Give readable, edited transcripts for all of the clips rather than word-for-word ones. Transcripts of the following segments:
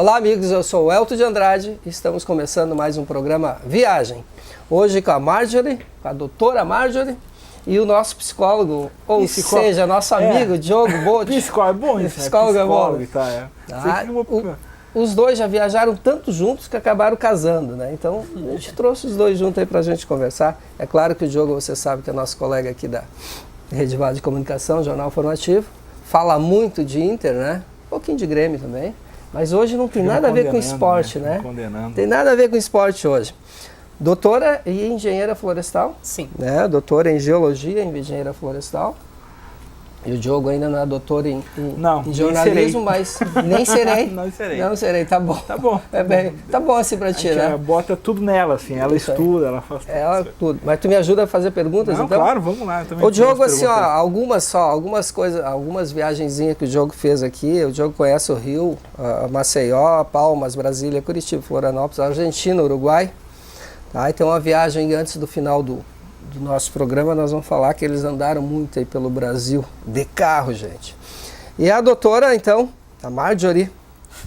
Olá amigos, eu sou o Elton de Andrade e estamos começando mais um programa Viagem. Hoje com a Marjorie, com a doutora Marjorie e o nosso psicólogo, ou seja, nosso amigo Diogo Botti. Psicólogo é bom isso, Psicólogo é bom. Os dois já viajaram tanto juntos que acabaram casando, né? Então a gente trouxe os dois juntos aí pra gente conversar. É claro que o Diogo, você sabe que é nosso colega aqui da Rede Vale de Comunicação, Jornal Formativo. Fala muito de Inter, né? Um pouquinho de Grêmio também. Mas hoje não tem nada a ver com esporte, né? Tem nada a ver com esporte hoje. Doutora e engenheira florestal. Sim. Né? Doutora em geologia e engenheira florestal. E o Diogo ainda não é doutor em jornalismo, mas nem serei. Não serei, tá bom. Tá bom. Tá bom assim pra ti, né? Bota tudo nela, assim, ela estuda, ela faz tudo. Mas tu me ajuda a fazer perguntas, não, então? Claro, vamos lá. O Diogo, assim, ó, algumas coisas, algumas viagenzinhas que o Diogo fez aqui. O Diogo conhece o Rio, Maceió, Palmas, Brasília, Curitiba, Florianópolis, Argentina, Uruguai. Tá? E tem uma viagem antes do final do nosso programa, nós vamos falar que eles andaram muito aí pelo Brasil, de carro, gente. E a doutora, então, a Marjorie.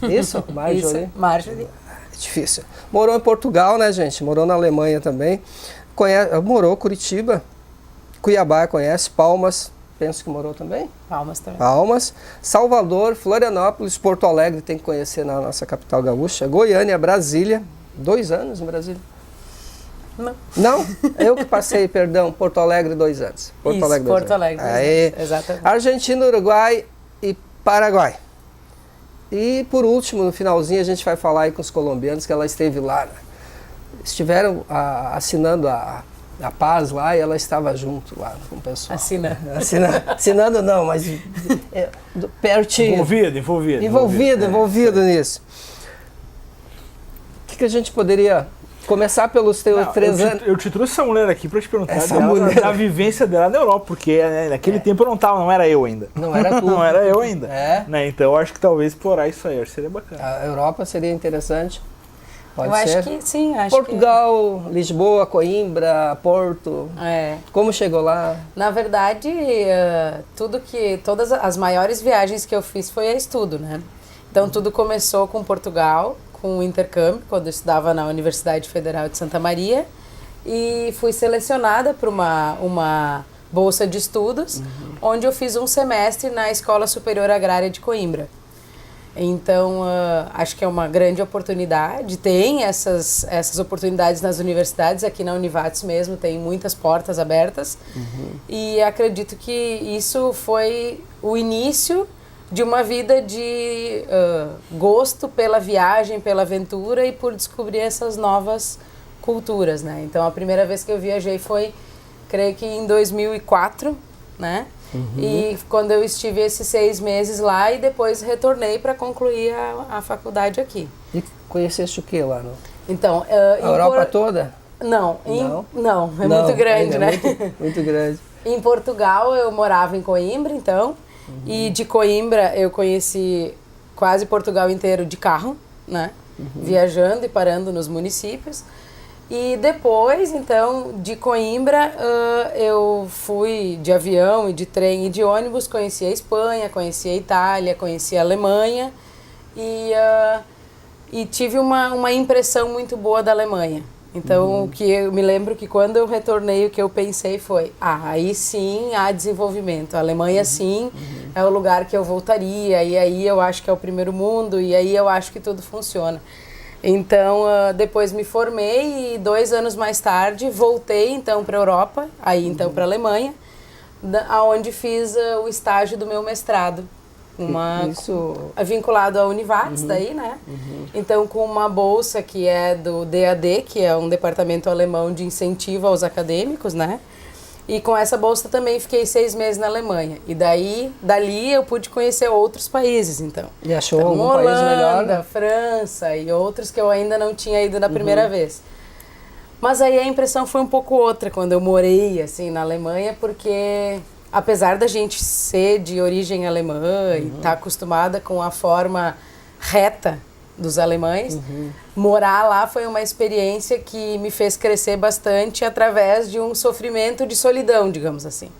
Isso, Marjorie? Isso, Marjorie. É difícil. Morou em Portugal, né, gente? Morou na Alemanha também. Morou em Curitiba, Cuiabá, conhece, Palmas, penso que morou também? Palmas também. Palmas, Salvador, Florianópolis, Porto Alegre, tem que conhecer na nossa capital gaúcha, Goiânia, Brasília, 2 anos em Brasília. Não. Não? Eu que passei, perdão, Porto Alegre 2 anos. Porto Alegre 2 anos, exatamente. Argentina, Uruguai e Paraguai. E por último, no finalzinho, a gente vai falar aí com os colombianos que ela esteve lá. Né? Estiveram assinando a paz lá e ela estava junto lá com o pessoal. Assinando não, mas pertinho. Envolvido nisso. O que a gente poderia... Começar pelos teus 3 anos. Eu te trouxe essa mulher aqui para te perguntar da vivência dela na Europa, porque naquele tempo eu não era eu ainda. Não era tu. Não era eu ainda. Né? Então eu acho que talvez explorar isso aí seria bacana. A Europa seria interessante. Pode ser? Eu acho que sim. Portugal, Lisboa, Coimbra, Porto. Como chegou lá? Na verdade, todas as maiores viagens que eu fiz foi a estudo, né? Então tudo começou com Portugal, com o intercâmbio, quando eu estudava na Universidade Federal de Santa Maria, e fui selecionada para uma bolsa de estudos, onde eu fiz um semestre na Escola Superior Agrária de Coimbra. Então, acho que é uma grande oportunidade, tem essas oportunidades nas universidades, aqui na Univates mesmo tem muitas portas abertas, e acredito que isso foi o início de uma vida de gosto pela viagem, pela aventura e por descobrir essas novas culturas, né? Então, a primeira vez que eu viajei foi, creio que em 2004, né? E quando eu estive esses 6 meses lá e depois retornei para concluir a faculdade aqui. E conheceste o que lá? Não? Então, a Europa toda? Não, muito grande, né? Muito grande. Em Portugal, eu morava em Coimbra, então... E de Coimbra eu conheci quase Portugal inteiro de carro, né? Viajando e parando nos municípios. E depois, então, de Coimbra, eu fui de avião e de trem e de ônibus, conheci a Espanha, conheci a Itália, conheci a Alemanha e tive uma impressão muito boa da Alemanha. Então, o que eu me lembro que quando eu retornei, o que eu pensei foi, aí sim há desenvolvimento. A Alemanha sim é o lugar que eu voltaria, e aí eu acho que é o primeiro mundo, e aí eu acho que tudo funciona. Então, depois me formei e 2 anos mais tarde voltei então para a Europa, aí então para a Alemanha, onde fiz o estágio do meu mestrado. Vinculado à Univates, daí, né? Então, com uma bolsa que é do DAD, que é um departamento alemão de incentivo aos acadêmicos, né? E com essa bolsa também fiquei 6 meses na Alemanha. E dali eu pude conhecer outros países, então. E achou algum país melhor? Holanda, França e outros que eu ainda não tinha ido na primeira vez. Mas aí a impressão foi um pouco outra quando eu morei, assim, na Alemanha, porque... Apesar da gente ser de origem alemã e estar acostumada com a forma reta dos alemães, morar lá foi uma experiência que me fez crescer bastante através de um sofrimento de solidão, digamos assim.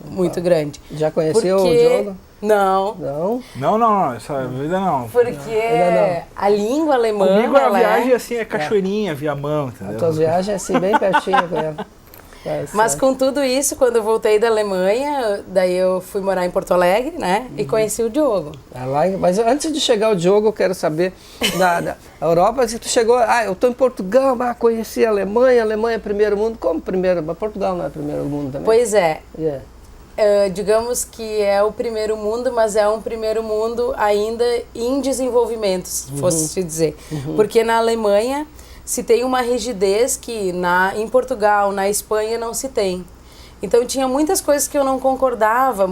muito grande. Já conheceu o jogo? Não. Não, essa vida não. Porque a língua alemã... Comigo a viagem assim é cachoeirinha, Viamão, entendeu? A tua viagem é assim, bem pertinho com ela. Mas com tudo isso, quando eu voltei da Alemanha, daí eu fui morar em Porto Alegre, né? E conheci o Diogo. Mas antes de chegar o Diogo, eu quero saber da Europa, se tu chegou, eu estou em Portugal, conheci a Alemanha é primeiro mundo. Como primeiro? Mas Portugal não é primeiro mundo também? Pois é. Digamos que é o primeiro mundo, mas é um primeiro mundo ainda em desenvolvimento, se fosse se dizer. Porque na Alemanha se tem uma rigidez que em Portugal, na Espanha não se tem. Então tinha muitas coisas que eu não concordava,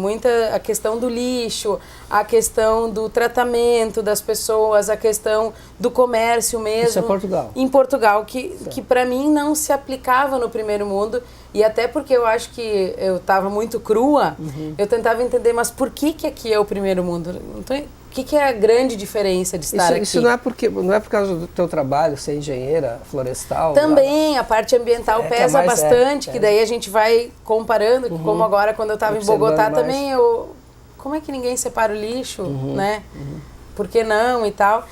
a questão do lixo, a questão do tratamento das pessoas, a questão do comércio mesmo. Isso é Portugal? Em Portugal, que para mim não se aplicava no primeiro mundo, e até porque eu acho que eu estava muito crua, eu tentava entender, mas por que aqui é o primeiro mundo? Então, o que é a grande diferença de estar aqui? Isso não é por causa do teu trabalho, ser engenheira florestal? Também, a parte ambiental pesa bastante, que daí a gente vai comparando, como agora quando eu estava em Bogotá também, como é que ninguém separa o lixo, né? Por que não e tal?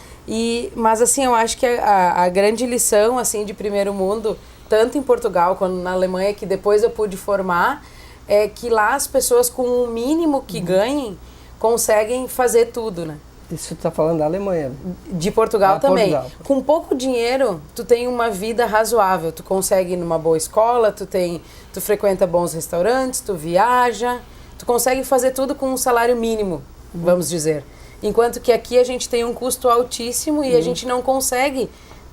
Mas assim, eu acho que a grande lição assim, de primeiro mundo, tanto em Portugal quanto na Alemanha, que depois eu pude formar, é que lá as pessoas com o mínimo que ganhem, conseguem fazer tudo, né? Isso tu tá falando da Alemanha? De Portugal também. Portugal. Com pouco dinheiro, tu tem uma vida razoável. Tu consegue ir numa boa escola, tu frequenta bons restaurantes, tu viaja, tu consegue fazer tudo com um salário mínimo, vamos dizer. Enquanto que aqui a gente tem um custo altíssimo e a gente não consegue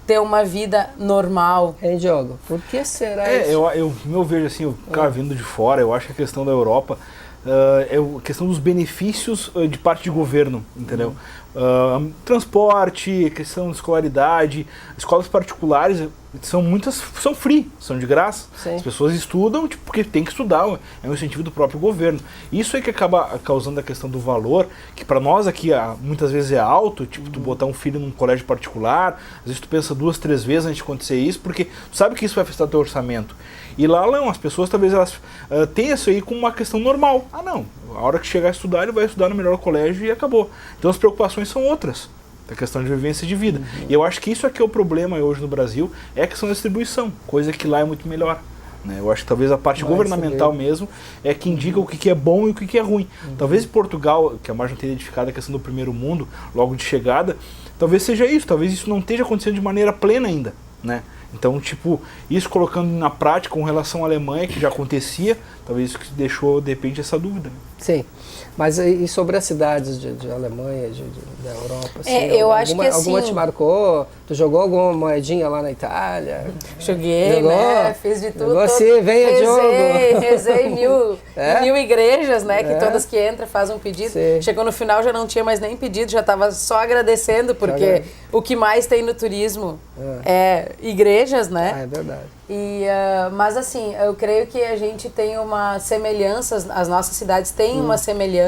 ter uma vida normal. Diogo, por que será isso? Eu vejo assim, o cara vindo de fora, eu acho que a questão da Europa é a questão dos benefícios de parte de governo, entendeu? Transporte, questão de escolaridade, escolas particulares são free, são de graça. Sim. As pessoas estudam porque tem que estudar, é um incentivo do próprio governo. Isso é que acaba causando a questão do valor, que para nós aqui muitas vezes é alto, tipo tu botar um filho num colégio particular, às vezes tu pensa 2, 3 vezes antes de acontecer isso, porque tu sabe que isso vai afetar teu orçamento. E lá não, as pessoas talvez elas tenham isso aí como uma questão normal. Não, a hora que chegar a estudar, ele vai estudar no melhor colégio e acabou. Então as preocupações são outras, a questão de vivência de vida. E eu acho que isso aqui é o problema hoje no Brasil, é a questão da distribuição, coisa que lá é muito melhor. Né? Eu acho que talvez a parte governamental mesmo é que indica o que é bom e o que é ruim. Talvez em Portugal, que a Marja não tenha identificado a questão do primeiro mundo, logo de chegada, talvez seja isso, talvez isso não esteja acontecendo de maneira plena ainda, né? Então, tipo, isso colocando na prática com relação à Alemanha, que já acontecia, talvez isso que deixou, de repente, essa dúvida. Sim. Mas e sobre as cidades de Alemanha, da Europa? Assim, eu acho que assim... Alguma te marcou? Tu jogou alguma moedinha lá na Itália? Joguei, né? Fiz de tudo. Você venha, Diogo. Rezei mil igrejas, né? Que todas que entram fazem um pedido. Sim. Chegou no final, já não tinha mais nem pedido, já estava só agradecendo, porque o que mais tem no turismo é igrejas, né? É verdade. Mas assim, eu creio que a gente tem uma semelhança, as nossas cidades têm uma semelhança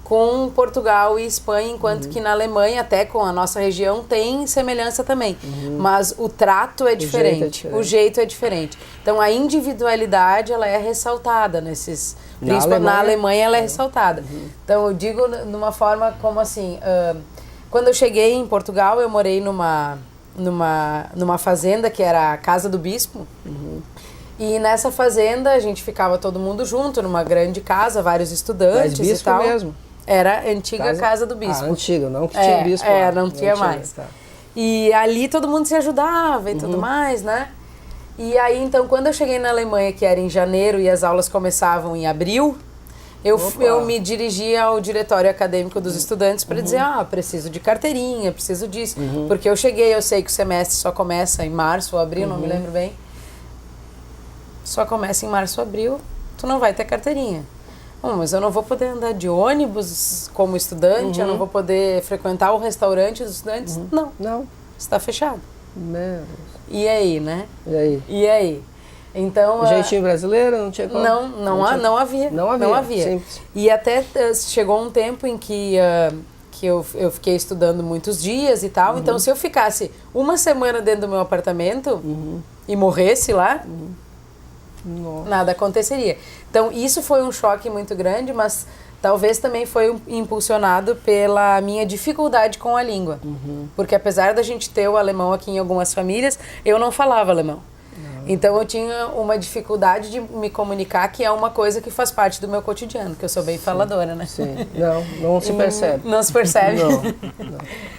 com Portugal e Espanha, enquanto que na Alemanha, até com a nossa região, tem semelhança também. Mas o trato é diferente, o jeito é diferente. Então a individualidade, ela é ressaltada nesses... Na Alemanha ela é ressaltada. Então eu digo numa forma como assim, quando eu cheguei em Portugal, eu morei numa fazenda que era a Casa do Bispo. E nessa fazenda a gente ficava todo mundo junto, numa grande casa, vários estudantes e tal. Mesmo? Era a antiga Casa do Bispo. Antiga, não que tinha bispo lá. Não tinha mais. Tá. E ali todo mundo se ajudava e tudo mais, né? E aí, então, quando eu cheguei na Alemanha, que era em janeiro e as aulas começavam em abril, eu me dirigi ao diretório acadêmico dos estudantes para dizer, preciso de carteirinha, preciso disso. Porque eu sei que o semestre só começa em março ou abril, não me lembro bem. Só começa em março ou abril, tu não vai ter carteirinha. Mas eu não vou poder andar de ônibus como estudante, eu não vou poder frequentar o restaurante dos estudantes. Não. Está fechado. Meu Deus. E aí, né? E aí? Então, o jeitinho brasileiro não tinha como? Não havia. Não havia. Simples. E até chegou um tempo em que eu fiquei estudando muitos dias e tal. Então, se eu ficasse uma semana dentro do meu apartamento e morresse lá, nada aconteceria. Então, isso foi um choque muito grande, mas talvez também foi impulsionado pela minha dificuldade com a língua. Porque apesar da gente ter o alemão aqui em algumas famílias, eu não falava alemão. Então eu tinha uma dificuldade de me comunicar, que é uma coisa que faz parte do meu cotidiano, que eu sou bem faladora, né? Sim, não se percebe. Não se percebe. Não.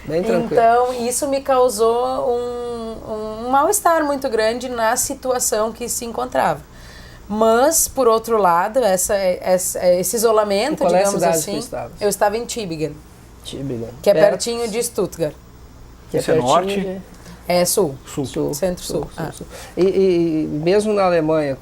Bem tranquilo. Então isso me causou um mal-estar muito grande na situação que se encontrava. Mas, por outro lado, esse isolamento, digamos assim, eu estava em Tübingen, que é pertinho de Stuttgart. Que Isso é norte? É sul. Centro-sul. E mesmo na Alemanha,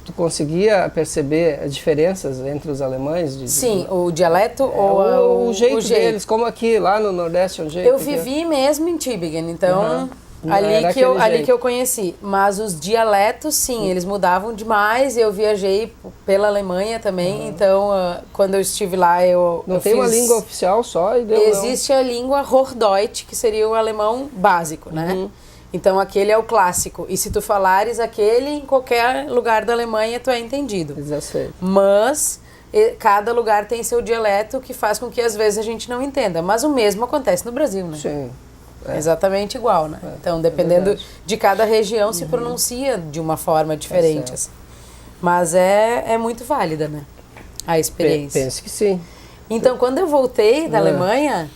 tu conseguia perceber diferenças entre os alemães? Sim, o dialeto ou o jeito deles, como aqui, lá no Nordeste é um jeito. Eu vivi mesmo em Tübingen, então ali que eu conheci. Mas os dialetos, sim, eles mudavam demais. Eu viajei pela Alemanha também, então quando eu estive lá Não tem uma língua oficial só? Existe a língua Hochdeutsch, que seria o alemão básico, né? Então aquele é o clássico. E se tu falares aquele, em qualquer lugar da Alemanha tu é entendido. Mas cada lugar tem seu dialeto, que faz com que às vezes a gente não entenda. Mas o mesmo acontece no Brasil, né? Sim. Exatamente igual, né? Então, dependendo de cada região, se pronuncia de uma forma diferente. Assim. Mas é muito válida, né? A experiência. Penso que sim. Então, quando eu voltei da Alemanha,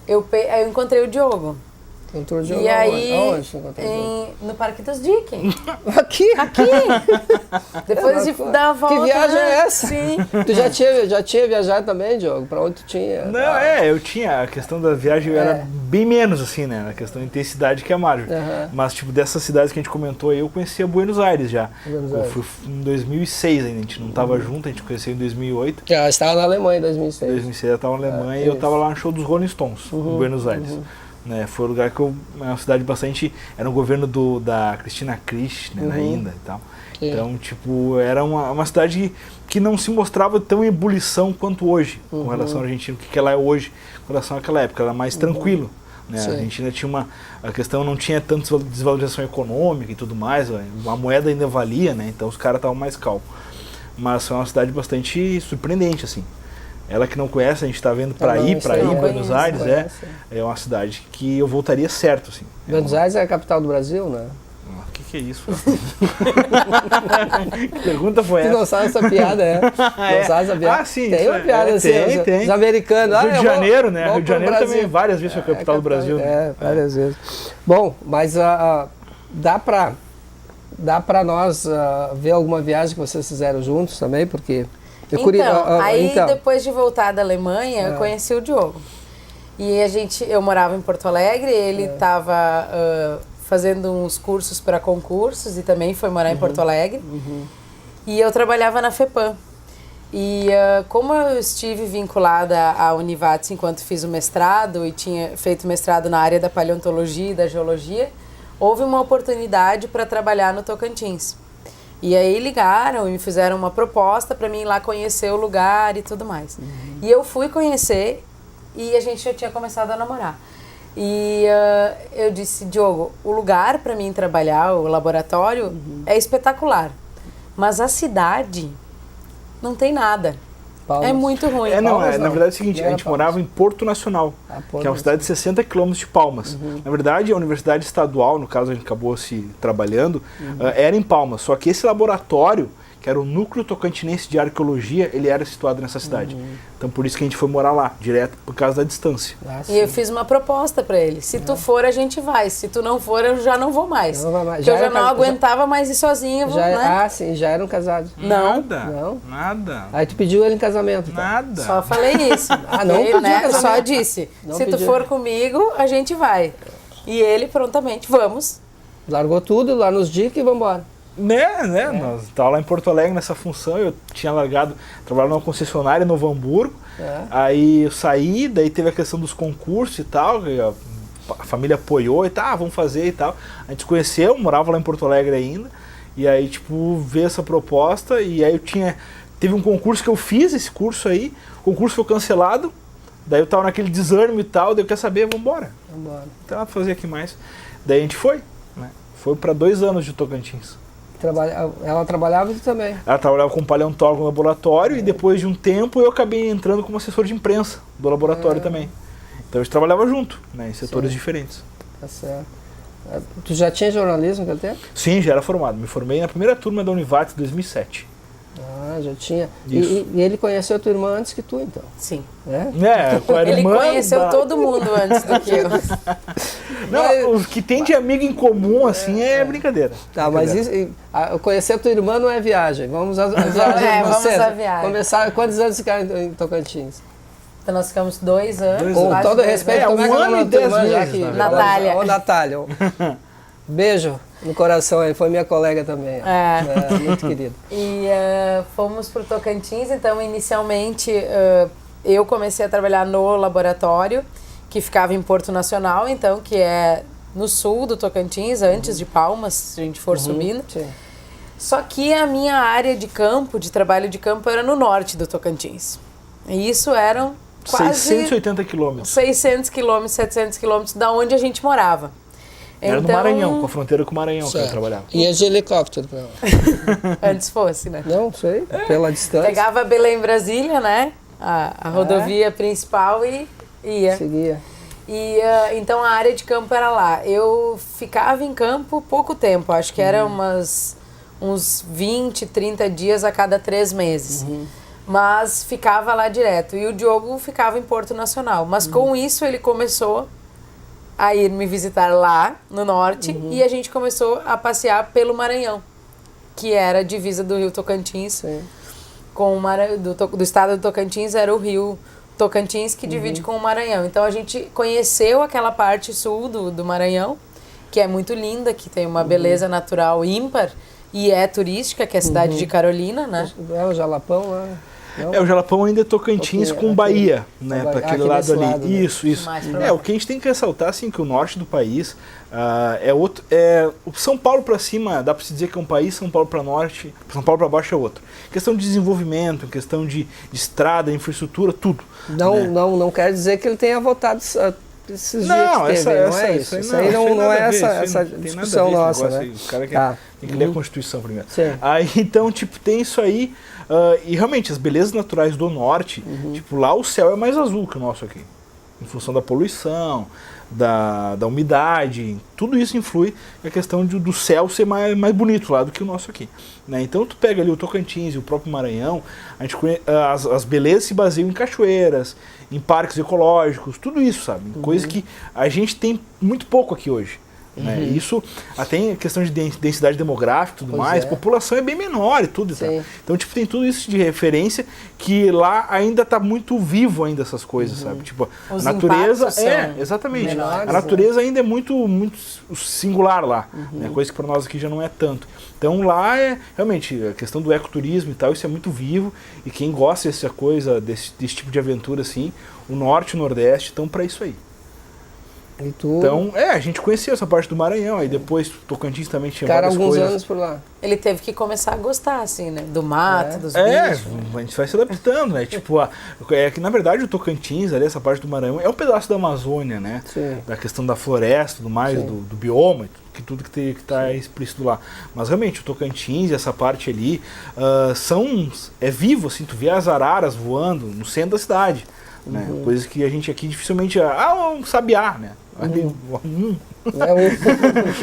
eu encontrei o Diogo. Encontrou o Diogo e aí, aonde você encontrou o Diogo? No Parque dos Dicken. Aqui? Depois de dar a volta. Que viagem é essa? Sim. Tu já tinha viajado também, Diogo? Pra onde tu tinha? Não, eu tinha. A questão da viagem era bem menos, assim, né? Na questão de intensidade que a Marjorie. Mas, tipo, dessas cidades que a gente comentou aí, eu conhecia Buenos Aires já. Eu fui em 2006 ainda, a gente não tava junto, a gente conheceu em 2008. Já estava na Alemanha em 2006. Em 2006 eu tava na Alemanha e eu tava lá no show dos Rolling Stones, em Buenos Aires. Né, foi um lugar que é uma cidade bastante... Era um governo da Cristina Kirchner ainda e tal. Então, tipo, era uma cidade que não se mostrava tão em ebulição quanto hoje, com relação à Argentina. O que ela é hoje com relação àquela época. Ela era mais tranquilo. Né? A Argentina tinha a questão não tinha tanta desvalorização econômica e tudo mais. A moeda ainda valia, né? Então os caras estavam mais calmos. Mas foi uma cidade bastante surpreendente, assim. Ela que não conhece, a gente está vendo para ir Buenos Aires, é uma cidade que eu voltaria certo, assim. Buenos Aires é a capital do Brasil, né? O que é isso? Que pergunta foi essa? Tu não sabe essa piada, Não sabe essa piada? Sim. Tem uma piada assim, tem. Os americanos. Rio de Janeiro, né? Rio de Janeiro também várias vezes foi a capital do Brasil. Né? Várias vezes. Bom, mas dá para nós ver alguma viagem que vocês fizeram juntos também, porque... Depois de voltar da Alemanha, eu conheci o Diogo. E eu morava em Porto Alegre, ele estava fazendo uns cursos para concursos e também foi morar em Porto Alegre. E eu trabalhava na FEPAM. E como eu estive vinculada à Univates enquanto fiz o mestrado e tinha feito mestrado na área da paleontologia e da geologia, houve uma oportunidade para trabalhar no Tocantins. E aí ligaram e me fizeram uma proposta para mim ir lá conhecer o lugar e tudo mais. E eu fui conhecer e a gente já tinha começado a namorar. E eu disse, Diogo, o lugar para mim trabalhar, o laboratório, é espetacular. Mas a cidade não tem nada. É muito ruim. Na verdade é o seguinte, a gente morava em Porto Nacional, que é uma cidade de 60 quilômetros de Palmas. Na verdade, a Universidade Estadual, no caso a gente acabou se trabalhando, era em Palmas. Só que esse laboratório, que era o Núcleo Tocantinense de Arqueologia, ele era situado nessa cidade. Então por isso que a gente foi morar lá, direto, por causa da distância. E eu fiz uma proposta para ele. Se tu for, a gente vai. Se tu não for, eu já não vou mais. Porque eu já não aguentava mais ir sozinha. Né? Sim, já eram casados. Nada. Aí tu pediu ele em casamento. Então. Nada. Só falei isso. Não pediu casamento. Só disse, se tu for comigo, a gente vai. E ele prontamente, vamos. Largou tudo lá nos Dick e vamos embora. Nós estávamos lá em Porto Alegre nessa função, eu tinha largado, trabalhava numa concessionária em Novo Hamburgo, aí eu saí, daí teve a questão dos concursos e tal, a família apoiou e tal, vamos fazer e tal. A gente se conheceu, morava lá em Porto Alegre ainda, e aí tipo, veio essa proposta, e aí teve um concurso que eu fiz, esse curso aí, o concurso foi cancelado, daí eu tava naquele desânimo e tal, daí eu quero saber, vamos embora. Não tem nada pra fazer aqui mais. Daí a gente foi, né? Foi para 2 anos de Tocantins. Ela trabalhava e tu também. Ela trabalhava como paleontólogo no laboratório e depois de um tempo eu acabei entrando como assessor de imprensa do laboratório também. Então a gente trabalhava junto, né, em setores diferentes. Tá certo. Tu já tinha jornalismo naquele tempo? Sim, já era formado. Me formei na primeira turma da Univates em 2007. Ah, já tinha. Isso. E ele conheceu a tua irmã antes que tu, então? Sim. Com a Ele irmã conheceu todo mundo antes do que eu. Não, o que tem de amigo em comum, assim, é brincadeira. Tá, mas conhecer a tua irmã não é viagem. Vamos à viagem de vocês. Vamos à viagem. Começar, quantos anos ficaram em Tocantins? Então nós ficamos 2 anos. Com quase todo 2 respeito, anos. como é que é o nome da tua irmã, já meses, que- na verdade. Ô, Natália. Beijo no coração aí, foi minha colega também. Muito querida. E fomos para o Tocantins, então inicialmente eu comecei a trabalhar no laboratório, que ficava em Porto Nacional, então, que é no sul do Tocantins, antes de Palmas, se a gente for subindo. Sim. Só que a minha área de campo, de trabalho de campo, era no norte do Tocantins. E isso eram quase 680 quilômetros. 600 quilômetros, 700 quilômetros da onde a gente morava. Era no Maranhão, com a fronteira com o Maranhão que eu Certo. trabalhava. Ia de helicóptero pra lá. Antes fosse, né? Não sei, pela distância. Pegava Belém, Brasília, né? A rodovia principal e ia. Seguia. E então a área de campo era lá. Eu ficava em campo pouco tempo, acho que era uns 20, 30 dias a cada 3 meses. Mas ficava lá direto. E o Diogo ficava em Porto Nacional. Mas com isso ele começou a ir me visitar lá no norte e a gente começou a passear pelo Maranhão, que era a divisa do Rio Tocantins. Sim. Com o do estado do Tocantins era o Rio Tocantins, que divide com o Maranhão. Então a gente conheceu aquela parte sul do Maranhão, que é muito linda, que tem uma beleza natural ímpar e é turística, que é a cidade de Carolina, né? É o Jalapão lá. Não? O Jalapão ainda é Tocantins com Bahia, né? Para aquele aqui lado desse ali. lado, né? Isso. Mais pra lá. O que a gente tem que ressaltar, assim, que o norte do país é outro. O São Paulo para cima, dá para se dizer que é um país, São Paulo para norte, São Paulo para baixo é outro. Questão de desenvolvimento, questão de estrada, infraestrutura, tudo. Não quer dizer que ele tenha votado esses dias Não, que teve, essa, não é essa, isso. Isso aí não é essa tem discussão nada a ver esse nossa, negócio né? aí. Os caras Tá. tem que ler a Constituição primeiro. Sim. Aí, então, tipo, tem isso aí. E realmente, as belezas naturais do norte, tipo, lá o céu é mais azul que o nosso aqui. Em função da poluição, da umidade, tudo isso influi na questão do céu ser mais bonito lá do que o nosso aqui. Né? Então tu pega ali o Tocantins e o próprio Maranhão, a gente as belezas se baseiam em cachoeiras, em parques ecológicos, tudo isso, sabe? Coisa que a gente tem muito pouco aqui hoje. Né? Isso até em questão de densidade demográfica e tudo mais, a população é bem menor e tudo. Tá? Então, tipo, tem tudo isso de referência que lá ainda está muito vivo ainda essas coisas, sabe? Tipo, Os a natureza impactos são exatamente. menores, A natureza ainda é muito singular lá, né? Coisa que para nós aqui já não é tanto. Então lá é realmente a questão do ecoturismo e tal, isso é muito vivo e quem gosta dessa coisa, desse tipo de aventura assim, o norte e o nordeste estão para isso aí. E tu Então, a gente conhecia essa parte do Maranhão, aí depois Tocantins também tinha ficaram várias alguns coisas. anos por lá. Ele teve que começar a gostar, assim, né? Do mato, dos É, bichos. a gente vai se adaptando, né? Tipo, que na verdade o Tocantins, ali, essa parte do Maranhão, é um pedaço da Amazônia, né? Sim. Da questão da floresta, do mais, do bioma, tudo que está explícito lá. Mas realmente o Tocantins, essa parte ali, é vivo, assim, tu vê as araras voando no centro da cidade. Né? Coisas que a gente aqui dificilmente... um sabiá, né?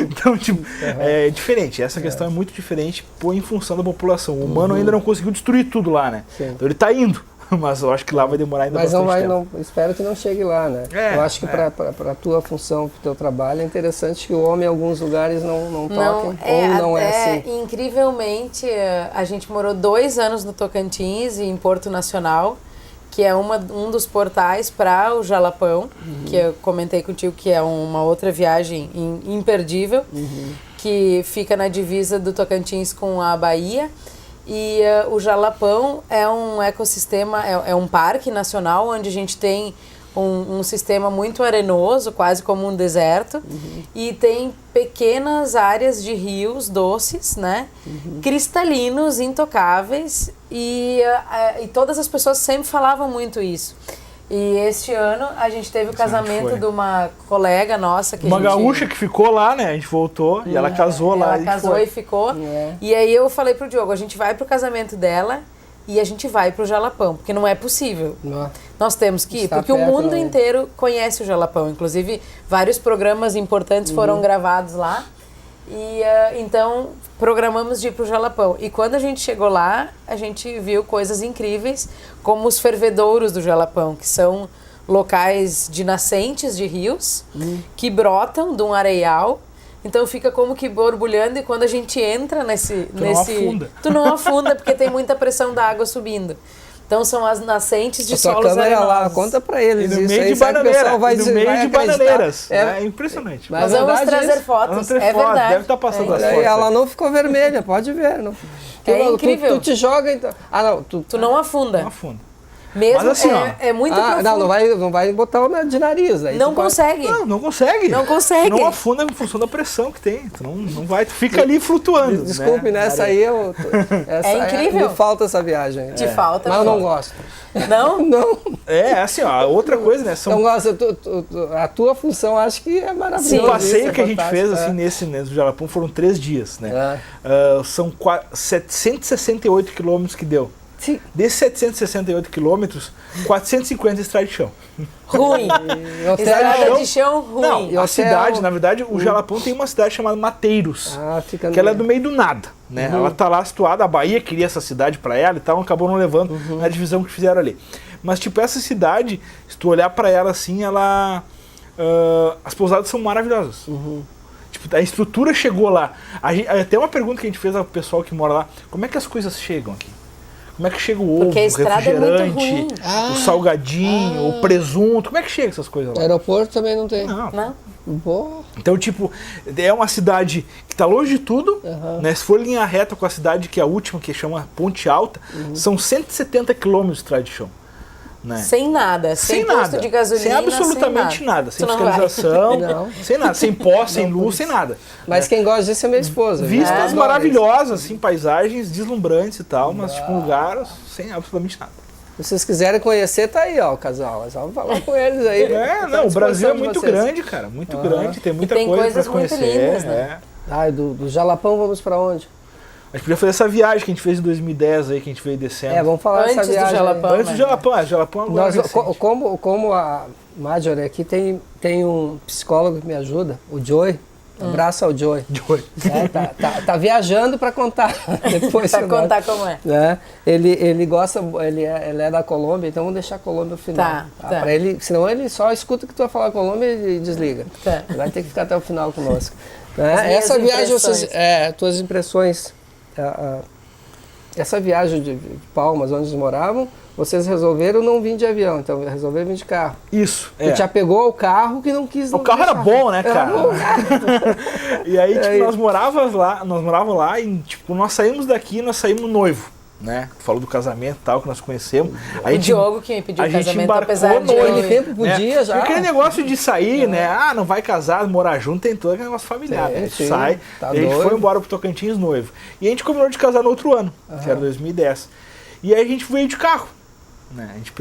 Então, tipo, é diferente. Essa questão é muito diferente em função da população. O humano ainda não conseguiu destruir tudo lá, né? Sim. Então ele está indo. Mas eu acho que lá vai demorar ainda Mas bastante tempo. espero que não chegue lá, né? Eu acho que para a tua função, para o teu trabalho, é interessante que o homem em alguns lugares não toquem, ou não é assim. Incrivelmente, a gente morou 2 anos no Tocantins e em Porto Nacional, que é um dos portais para o Jalapão, que eu comentei contigo que é uma outra viagem imperdível, que fica na divisa do Tocantins com a Bahia. E o Jalapão é um ecossistema, é um parque nacional onde a gente tem um sistema muito arenoso, quase como um deserto, e tem pequenas áreas de rios doces, né? Cristalinos, intocáveis, e todas as pessoas sempre falavam muito isso. E este ano a gente teve o casamento de uma colega nossa. Uma gaúcha que ficou lá, né? A gente voltou e ela casou lá. Ela casou e ficou. E aí eu falei pro Diogo, a gente vai pro casamento dela e a gente vai pro Jalapão, porque não é possível. Nós temos que ir, porque o mundo inteiro conhece o Jalapão. Inclusive, vários programas importantes foram gravados lá. E então programamos de ir pro Jalapão. E quando a gente chegou lá, a gente viu coisas incríveis, como os fervedouros do Jalapão, que são locais de nascentes de rios que brotam de um areial. Então fica como que borbulhando, e quando a gente entra nesse... não afunda. Tu não afunda, porque tem muita pressão da água subindo. Então são as nascentes de solos arenosos. Lá, conta pra eles e no isso meio aí, de bananeira, no meio de bananeiras. É impressionante. Nós vamos trazer fotos, é verdade. Deve estar passando as fotos. Ela não ficou vermelha, pode ver. Não. Incrível. Tu te joga, então... não, tu não afunda. Não afunda. Mesmo, mas assim, é muito profundo. Não vai botar o de nariz. Aí não consegue. Não consegue. Não consegue. Não afunda em função da pressão que tem. Tu não vai, tu fica ali flutuando. Desculpe, né? Essa aí é incrível. Me falta essa viagem. Te falta. Mas eu não gosto. Não? Não. Assim, ó, outra coisa, né? Não gosto. A tua função acho que é maravilhosa. Sim. O passeio que a gente fez, assim, nesse Jalapão foram 3 dias, né? São 768 quilômetros que deu. Sim. Desses 768 quilômetros, 450 estrada de chão. Ruim. Estrada de chão ruim. Não, a cidade, na verdade, o Jalapão tem uma cidade chamada Mateiros, que ela é do meio do nada, né? Ela tá lá situada, a Bahia queria essa cidade para ela e tal, acabou não levando na divisão que fizeram ali. Mas, tipo, essa cidade, se tu olhar para ela assim, as pousadas são maravilhosas. Tipo, a estrutura chegou lá. Até uma pergunta que a gente fez ao pessoal que mora lá, como é que as coisas chegam aqui? Como é que chega o ovo, o refrigerante, o salgadinho, o presunto? Como é que chega essas coisas lá? O aeroporto também não tem. Não. Então, tipo, é uma cidade que está longe de tudo, né? Se for linha reta com a cidade que é a última, que chama Ponte Alta, são 170 quilômetros de estrada de chão. Né? Sem nada, sem posto de gasolina, sem absolutamente nada, sem fiscalização, sem nada, sem pó, sem luz, sem nada. Mas quem gosta disso é minha esposa. Vistas maravilhosas, assim, paisagens deslumbrantes e tal, mas tipo um lugar sem absolutamente nada. Se vocês quiserem conhecer, tá aí, ó, o casal. É só falar com eles aí. O Brasil é muito grande, cara, muito grande, tem muita coisa pra conhecer. Muito lindas, né? Do Jalapão vamos pra onde? A gente podia fazer essa viagem que a gente fez em 2010 aí, que a gente veio descendo. Vamos falar dessa viagem. Antes do Jalapão. Jalapão agora como a Marjorie aqui tem um psicólogo que me ajuda, o Joey. Abraço ao Joey. Tá viajando para contar depois. Para contar como é. Né? Ele gosta, ele é da Colômbia, então vamos deixar a Colômbia no final. Pra ele, senão ele só escuta o que tu vai falar Colômbia e desliga. Vai ter que ficar até o final conosco. Né? Essa viagem, tuas impressões. Essa viagem de Palmas, onde eles moravam, vocês resolveram não vir de avião, então resolveram vir de carro. Isso. E te apegou ao carro que não quis. O carro era bom, né, cara? E aí, tipo, nós morávamos lá e, tipo, nós saímos daqui, nós saímos noivo, né? Tu falou do casamento e tal, que nós conhecemos. O Diogo que me pediu casamento, apesar de ele tempo podia já. Porque aquele negócio de sair, né? Não vai casar, morar junto, tem todo aquele negócio familiar. A gente sai, a gente foi embora pro Tocantins noivo. E a gente combinou de casar no outro ano, que era 2010. E aí a gente veio de carro. Né? A gente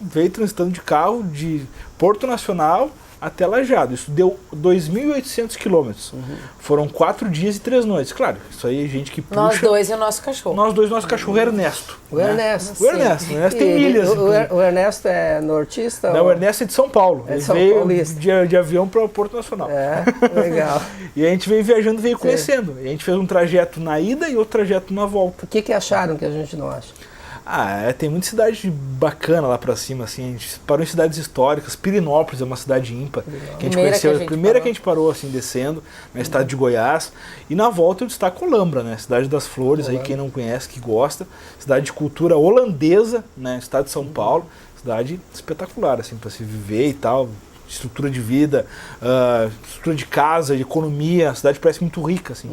veio transitando de carro de Porto Nacional até Lajeado. Isso deu 2.800 quilômetros. Foram 4 dias e 3 noites. Claro, isso aí é gente que puxa... Nós dois e o nosso cachorro. Nós dois e o nosso cachorro Ernesto. O Ernesto. O Ernesto tem milhas. O Ernesto é nortista? Não, o Ernesto é de São Paulo. É ele São veio Paulista. de avião para o Porto Nacional. Legal. E a gente veio viajando, veio conhecendo. E a gente fez um trajeto na ida e outro trajeto na volta. O que acharam que a gente não acha? Tem muita cidade bacana lá pra cima, assim, a gente parou em cidades históricas. Pirinópolis é uma cidade ímpar, que a gente conheceu, a primeira que a gente parou, assim, descendo, na estado de Goiás. E na volta eu destaco Olambra, né, cidade das flores, aí quem não conhece, que gosta. Cidade de cultura holandesa, né, estado de São Paulo, cidade espetacular, assim, pra se viver e tal. Estrutura de vida, estrutura de casa, de economia, a cidade parece muito rica, assim,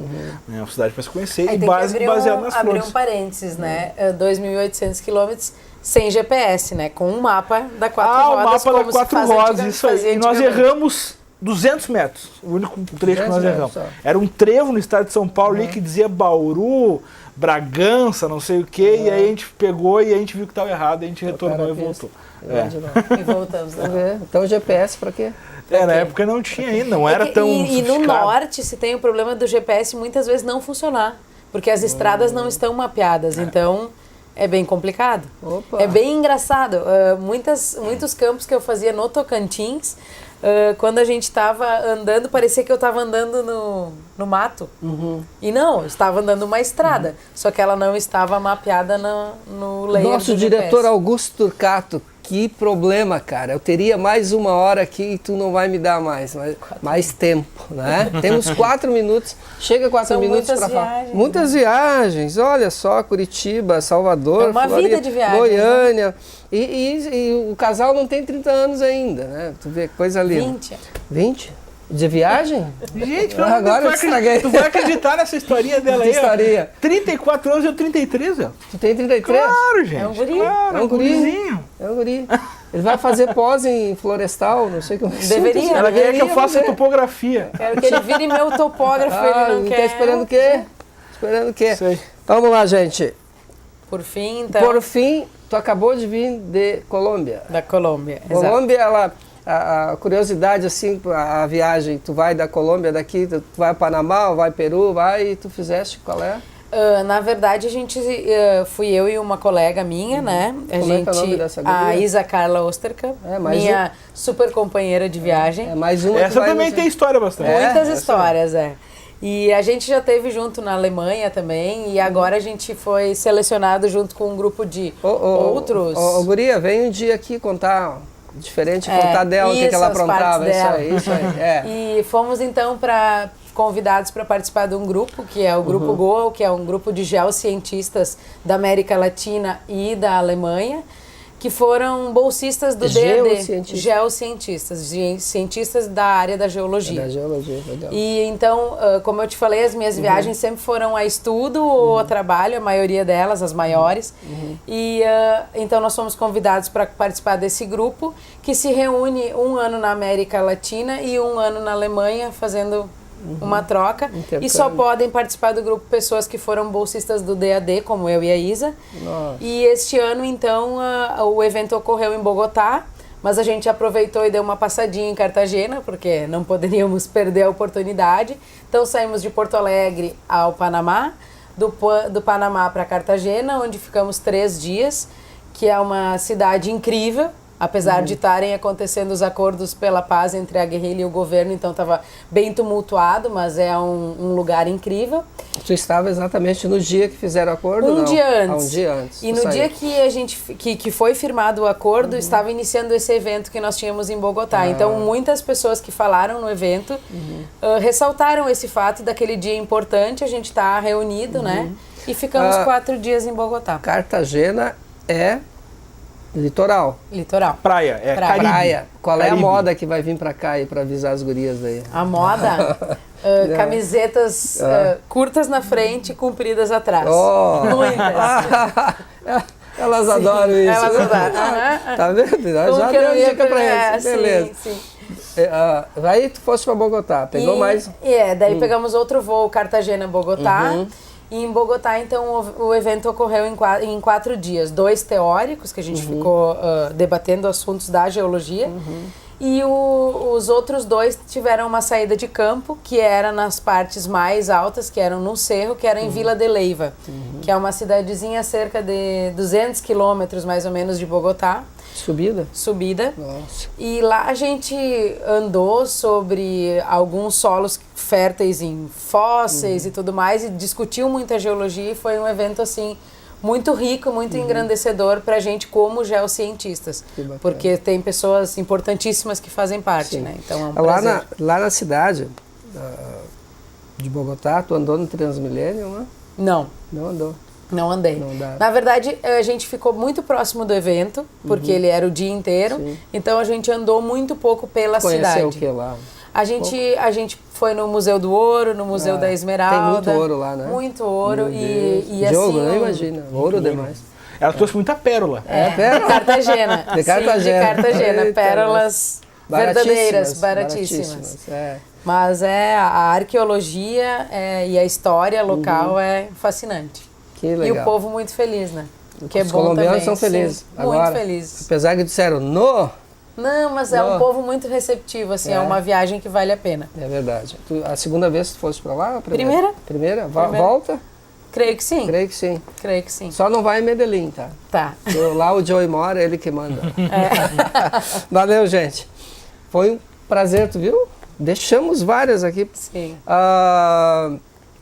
né? A cidade para se conhecer e baseado nas flores. Abrir um parênteses, né? 2.800 quilômetros sem GPS, né? Com um mapa da quatro rodas. O mapa da quatro rodas, isso aí. E nós erramos 200 metros, o único trecho que 200 nós metros erramos. só. Era um trevo no estado de São Paulo ali que dizia Bauru, Bragança, não sei o quê, e aí a gente pegou e a gente viu que estava errado, e a gente retornou e voltou. E voltamos. Vamos ver. Então GPS pra quê? Na época não tinha ainda, não era tão E no sofisticado. norte se tem o problema do GPS muitas vezes não funcionar, porque as estradas não estão mapeadas, então é bem complicado. Opa. É bem engraçado. Muitos campos que eu fazia no Tocantins, quando a gente estava andando, parecia que eu estava andando no mato. E não, eu estava andando numa estrada, só que ela não estava mapeada no layer Nosso do diretor GPS. Augusto Turcato, que problema, cara. Eu teria mais 1 hora aqui e tu não vai me dar mais tempo, né? Temos 4 minutos. Chega 4 São minutos muitas para falar. viagens, Muitas viagens. Olha só, Curitiba, Salvador, É uma vida de viagens, Goiânia. E o casal não tem 30 anos ainda, né? Tu vê, coisa linda. 20. 20? De viagem? Gente, Agora eu estraguei. tu vai acreditar nessa historinha dela aí? Que historinha? 34 anos e eu 33, ó. Tu tem 33? Claro, gente. É um guri. Claro, É um guri. gurizinho. É um guri. Ele vai fazer pós em florestal, não sei como. Deveria. Ela queria que eu faça fazer. topografia. Quero que ele vire meu topógrafo, ele não tá quer. esperando o quê? Esperando o quê? Sei. Vamos lá, gente. Por fim, então, Por fim, tu acabou de vir de Colômbia. da Colômbia. Exato. Colômbia, a curiosidade, assim, a viagem, tu vai da Colômbia daqui, tu vai a Panamá, vai Peru, vai e tu fizeste, qual é? Na verdade, a gente fui eu e uma colega minha, né? Como é que é o nome dessa a guria? Isa Carla Osterkamp, mais minha super companheira de viagem. É mais uma Essa que vai também nos- tem história bastante. Muitas Essa- histórias, E a gente já teve junto na Alemanha também, e agora a gente foi selecionado junto com um grupo de outros. Ô, guria, vem um dia aqui contar, diferente, contar dela, o que isso, ela as partes aprontava, dela. isso aí. É. E fomos então convidados para participar de um grupo, que é o Grupo Goal, que é um grupo de geocientistas da América Latina e da Alemanha, que foram bolsistas do DED. Geocientistas, cientistas da área da geologia. Da geologia, legal. E então, como eu te falei, as minhas viagens sempre foram a estudo ou a trabalho, a maioria delas, as maiores. E então nós fomos convidados para participar desse grupo, que se reúne 1 ano na América Latina e 1 ano na Alemanha, fazendo uma troca. Intercâmbio. E só podem participar do grupo pessoas que foram bolsistas do DAD, como eu e a Isa. Nossa. E este ano, então, o evento ocorreu em Bogotá, mas a gente aproveitou e deu uma passadinha em Cartagena, porque não poderíamos perder a oportunidade. Então saímos de Porto Alegre ao Panamá, do Panamá para Cartagena, onde ficamos 3 dias, que é uma cidade incrível, apesar de estarem acontecendo os acordos pela paz entre a guerrilha e o governo, então estava bem tumultuado, mas é um lugar incrível. Tu estava exatamente no dia que fizeram o acordo? Um não? dia antes. Um dia antes. E no dia que foi firmado o acordo, estava iniciando esse evento que nós tínhamos em Bogotá. Então, muitas pessoas que falaram no evento ressaltaram esse fato daquele dia importante, a gente está reunido, né? E ficamos 4 dias em Bogotá. Cartagena é litoral. Litoral. Praia, é Praia. Caribe. Praia. Qual é a Caribe. moda que vai vir pra cá aí pra avisar as gurias daí? A moda, camisetas curtas na frente e compridas atrás. Oh. Muitas. Elas adoram isso. Elas né? adoram. Aham. Tá vendo? Já Como que eu deu ia dica pra pegar? eles. Beleza. Sim. Aí tu fosse pra Bogotá, pegou mais? Daí pegamos outro voo, Cartagena-Bogotá. E em Bogotá, então, o evento ocorreu em 4 dias. 2 teóricos, que a gente ficou debatendo assuntos da geologia. E os outros 2 tiveram uma saída de campo, que era nas partes mais altas, que eram no Cerro, que era em Vila de Leyva, que é uma cidadezinha a cerca de 200 quilômetros, mais ou menos, de Bogotá. Subida. Nossa. E lá a gente andou sobre alguns solos férteis em fósseis e tudo mais, e discutiu muita geologia, e foi um evento assim muito rico, muito engrandecedor para a gente como geocientistas, Que bacana. porque tem pessoas importantíssimas que fazem parte, né? Então é um Lá prazer. lá na cidade de Bogotá, tu andou no Transmillennium, né? Não. Não andou. Não andei. Não dá. Na verdade, a gente ficou muito próximo do evento, porque ele era o dia inteiro. Sim. Então a gente andou muito pouco pela Conheceu cidade. o que lá? A gente foi no Museu do Ouro, no Museu da Esmeralda. Tem muito ouro lá, né? Muito ouro. Meu E Deus. assim. Diogo, não imagina. Ouro demais. Ela trouxe muita pérola. Pérola? Cartagena. De Cartagena. Sim, de Cartagena. Eita, Pérolas verdadeiras, baratíssimas. Mas a arqueologia e a história local é fascinante. Que legal. E o povo muito feliz, né? Que é Os bom colombianos também. são felizes. Sim, Agora, muito felizes. apesar que disseram no... Não, mas é um povo muito receptivo, assim, é uma viagem que vale a pena. É verdade. A segunda vez que tu foste pra lá? Primeira. Primeira? Volta? Creio que sim. Creio que sim. Creio que sim. Só não vai em Medellín, tá? Tá. Lá o Joey mora, ele que manda. Valeu, gente. Foi um prazer, tu viu? Deixamos várias aqui. Sim.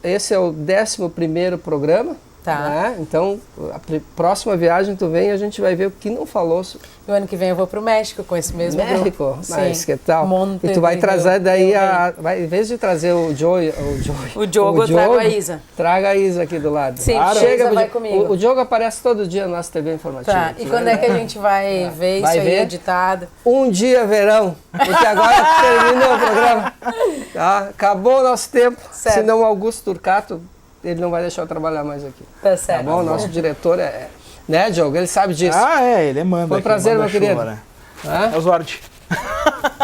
Esse é o 11º programa. Tá. Né? Então, a próxima viagem tu vem e a gente vai ver o que não falou. E o ano que vem eu vou pro México com esse mesmo grupo. México? Mas Sim. que tal? Monte E tu vai trazer daí vai, em vez de trazer o Diogo, eu trago a Isa. Traga a Isa aqui do lado. Sim, Chega, Isa vai comigo. O Diogo aparece todo dia no nosso TV Informativo. Tá. E quando é que a gente vai ver Vai isso aí ver? editado? Um dia verão, porque agora terminou o programa. Tá? Acabou o nosso tempo, Certo. senão o Augusto Turcato, ele não vai deixar eu trabalhar mais aqui. Tá certo. Tá bom? Nosso diretor né, Diogo? Ele sabe disso. Ele manda. Foi um prazer, meu querido. Né? É? Oswald.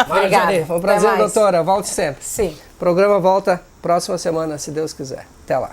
Obrigada. Foi um prazer, Até mais. doutora. Volte sempre. Sim. O programa volta próxima semana, se Deus quiser. Até lá.